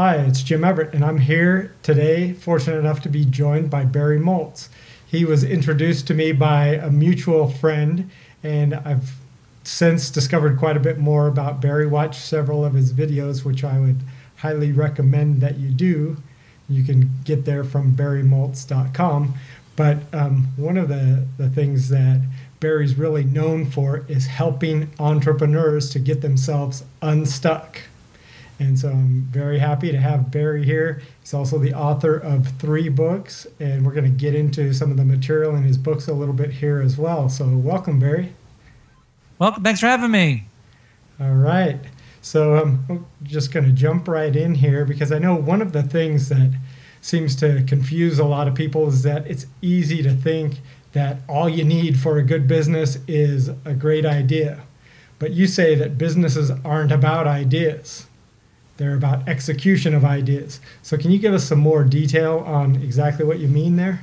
Hi, it's Jim Everett, and I'm here today, fortunate enough to be joined by Barry Moltz. He was introduced to me by a mutual friend, and I've since discovered quite a bit more about Barry. Watched several of his videos, which I would highly recommend that you do. You can get there from barrymoltz.com. But one of the things that Barry's really known for is helping entrepreneurs to get themselves unstuck. And so I'm very happy to have Barry here. He's also the author of 3 books, and we're going to get into some of the material in his books a little bit here as well. So welcome, Barry. Welcome. Thanks for having me. All right. So I'm just going to jump right in here because I know one of the things that seems to confuse a lot of people is that it's easy to think that all you need for a good business is a great idea. But you say that businesses aren't about ideas. They're about execution of ideas. So can you give us some more detail on exactly what you mean there?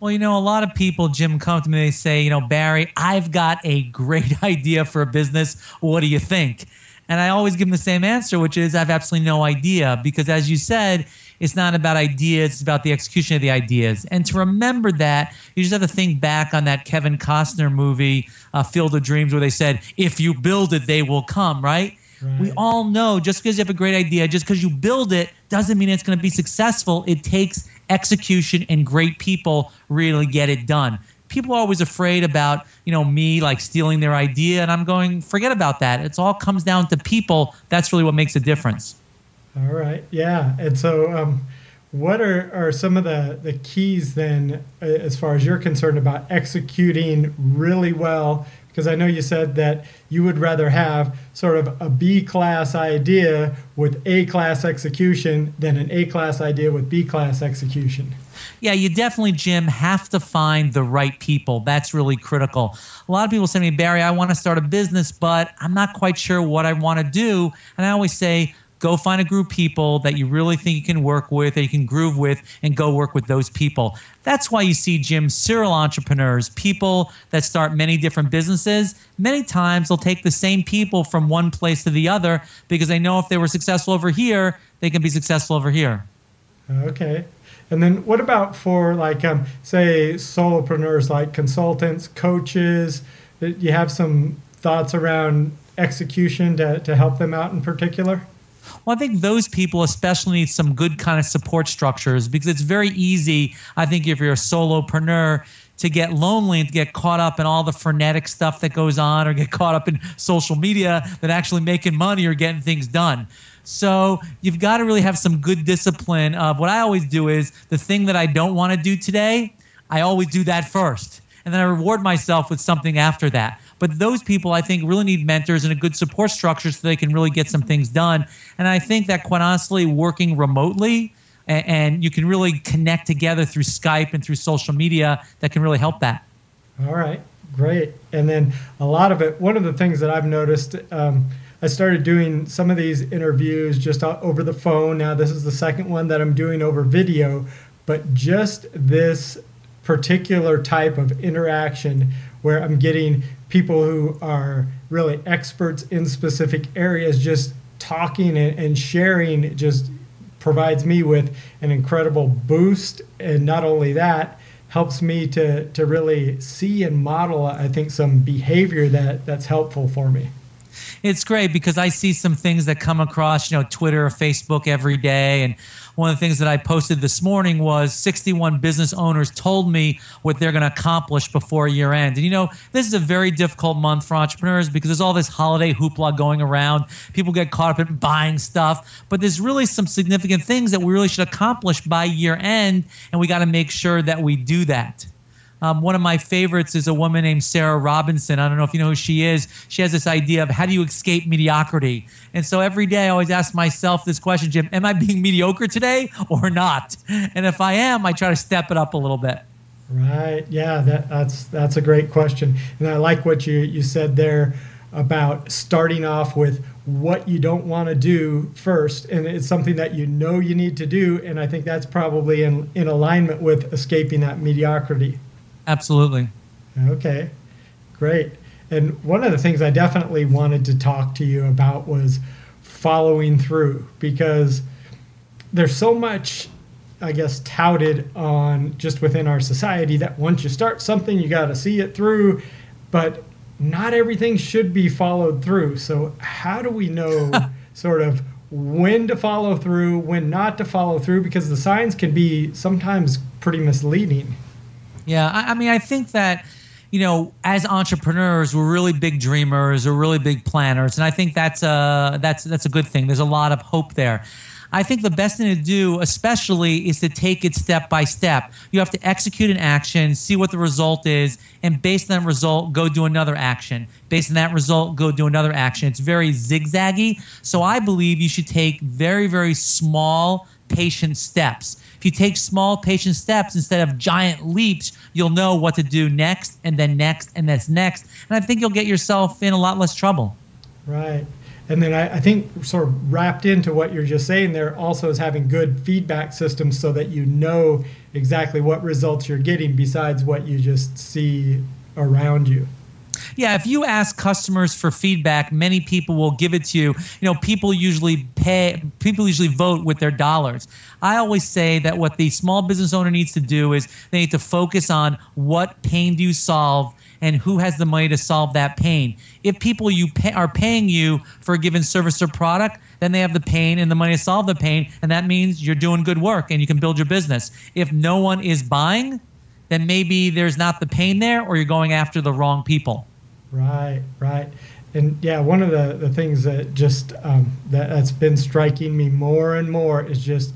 Well, a lot of people, Jim, come to me, they say, Barry, I've got a great idea for a business. What do you think? And I always give them the same answer, which is I have absolutely no idea. Because as you said, it's not about ideas, it's about the execution of the ideas. And to remember that, you just have to think back on that Kevin Costner movie, Field of Dreams, where they said, if you build it, they will come, right? Right. We all know just because you have a great idea, just because you build it, doesn't mean it's going to be successful. It takes execution and great people really get it done. People are always afraid about, me like stealing their idea. And I'm going, forget about that. It all comes down to people. That's really what makes a difference. All right. Yeah. And so what are some of the keys then, as far as you're concerned, about executing really well? Because I know you said that you would rather have sort of a B-class idea with A-class execution than an A-class idea with B-class execution. Yeah, you definitely, Jim, have to find the right people. That's really critical. A lot of people say to me, Barry, I want to start a business, but I'm not quite sure what I want to do. And I always say, go find a group of people that you really think you can work with, that you can groove with, and go work with those people. That's why you see, Jim, serial entrepreneurs, people that start many different businesses. Many times they'll take the same people from one place to the other because they know if they were successful over here, they can be successful over here. Okay. And then what about for say solopreneurs, like consultants, coaches? You have some thoughts around execution to help them out in particular? Well, I think those people especially need some good kind of support structures because it's very easy, I think, if you're a solopreneur, to get lonely and to get caught up in all the frenetic stuff that goes on or get caught up in social media than actually making money or getting things done. So you've got to really have some good discipline of what I always do is the thing that I don't want to do today, I always do that first. And then I reward myself with something after that. But those people, I think, really need mentors and a good support structure so they can really get some things done. And I think that, quite honestly, working remotely and you can really connect together through Skype and through social media, that can really help that. All right, great. And then a lot of it, one of the things that I've noticed, I started doing some of these interviews just over the phone. Now this is the second one that I'm doing over video, but just this particular type of interaction where I'm getting people who are really experts in specific areas just talking and sharing just provides me with an incredible boost. And not only that, helps me to really see and model, I think, some behavior that's helpful for me. It's great because I see some things that come across, Twitter or Facebook every day. And one of the things that I posted this morning was 61 business owners told me what they're going to accomplish before year end. And, this is a very difficult month for entrepreneurs because there's all this holiday hoopla going around. People get caught up in buying stuff. But there's really some significant things that we really should accomplish by year end. And we got to make sure that we do that. One of my favorites is a woman named Sarah Robinson. I don't know if you know who she is. She has this idea of how do you escape mediocrity? And so every day I always ask myself this question, Jim, am I being mediocre today or not? And if I am, I try to step it up a little bit. Right. Yeah, that's a great question. And I like what you said there about starting off with what you don't want to do first. And it's something that you need to do. And I think that's probably in alignment with escaping that mediocrity. Absolutely. Okay, great. And one of the things I definitely wanted to talk to you about was following through, because there's so much, I guess, touted on just within our society that once you start something, you got to see it through, but not everything should be followed through. So how do we know sort of when to follow through, when not to follow through? Because the signs can be sometimes pretty misleading. Yeah, I mean, I think that, as entrepreneurs, we're really big dreamers, we're really big planners, and I think that's a good thing. There's a lot of hope there. I think the best thing to do, especially, is to take it step by step. You have to execute an action, see what the result is, and based on that result, go do another action. Based on that result, go do another action. It's very zigzaggy. So I believe you should take very, very small, patient steps. If you take small, patient steps instead of giant leaps, you'll know what to do next, and then next, and that's next. And I think you'll get yourself in a lot less trouble. Right. And then I think sort of wrapped into what you're just saying there also is having good feedback systems so that you know exactly what results you're getting besides what you just see around you. Yeah, if you ask customers for feedback, many people will give it to you. People usually vote with their dollars. I always say that what the small business owner needs to do is they need to focus on what pain do you solve and who has the money to solve that pain. If people are paying you for a given service or product, then they have the pain and the money to solve the pain, and that means you're doing good work and you can build your business. If no one is buying, then maybe there's not the pain there, or you're going after the wrong people. Right. And yeah, one of the things that just that's been striking me more and more is just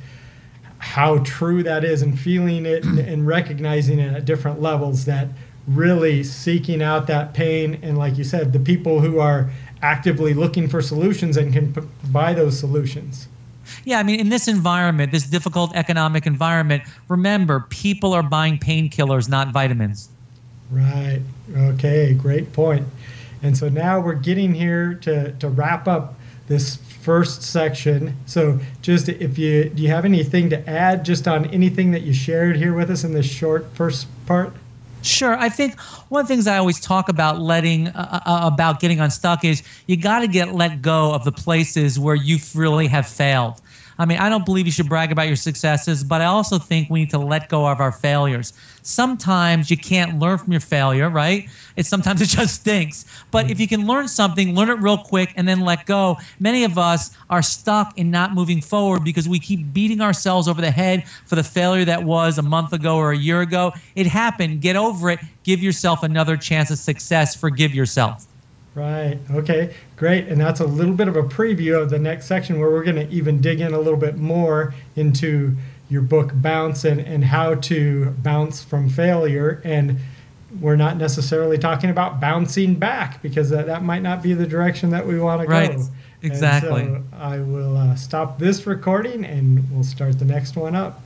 how true that is, and feeling it and recognizing it at different levels, that really seeking out that pain. And like you said, the people who are actively looking for solutions and can buy those solutions. Yeah, I mean, in this environment, this difficult economic environment, remember, people are buying painkillers, not vitamins. Right. Okay, great point. And so now we're getting here to wrap up this first section. So just do you have anything to add just on anything that you shared here with us in this short first part? Sure. I think one of the things I always talk about about getting unstuck is you got to let go of the places where you really have failed. I mean, I don't believe you should brag about your successes, but I also think we need to let go of our failures. Sometimes you can't learn from your failure, right? Sometimes it just stinks. But if you can learn something, learn it real quick and then let go. Many of us are stuck in not moving forward because we keep beating ourselves over the head for the failure that was a month ago or a year ago. It happened. Get over it. Give yourself another chance of success. Forgive yourself. Right. Okay, great. And that's a little bit of a preview of the next section, where we're going to even dig in a little bit more into your book, Bounce, and how to bounce from failure. And we're not necessarily talking about bouncing back, because that might not be the direction that we want to go. Right. Exactly. And so I will stop this recording and we'll start the next one up.